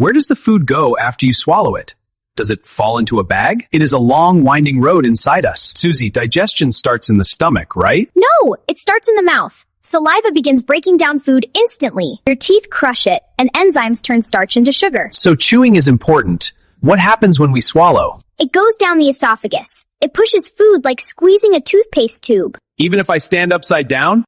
Where does the food go after you swallow it? Does it fall into a bag? It is a long, winding road inside us. Suzi, digestion starts in the stomach, right? No, it starts in the mouth. Saliva begins breaking down food instantly. Your teeth crush it, and enzymes turn starch into sugar. So chewing is important. What happens when we swallow? It goes down the esophagus. It pushes food like squeezing a toothpaste tube. Even if I stand upside down?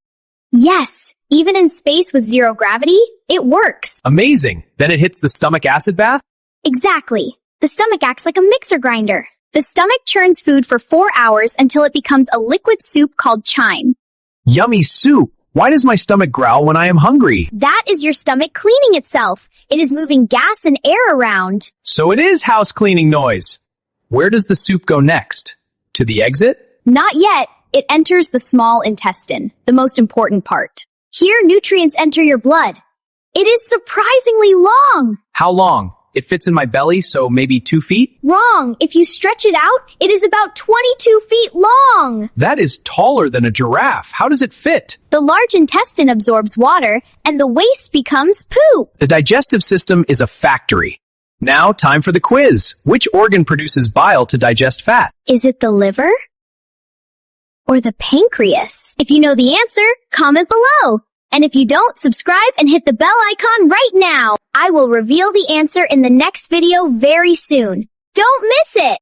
Yes, even in space with zero gravity, it works. Amazing. Then it hits the stomach acid bath? Exactly. The stomach acts like a mixer grinder. The stomach churns food for 4 hours until it becomes a liquid soup called chyme. Yummy soup. Why does my stomach growl when I am hungry? That is your stomach cleaning itself. It is moving gas and air around. So it is house cleaning noise. Where does the soup go next? To the exit? Not yet. It enters the small intestine, the most important part. Here, nutrients enter your blood. It is surprisingly long. How long? It fits in my belly, so maybe 2 feet? Wrong. If you stretch it out, it is about 22 feet long. That is taller than a giraffe. How does it fit? The large intestine absorbs water, and the waste becomes poop. The digestive system is a factory. Now, time for the quiz. Which organ produces bile to digest fat? Is it the liver? Or the pancreas? If you know the answer, comment below. And if you don't, subscribe and hit the bell icon right now. I will reveal the answer in the next video very soon. Don't miss it!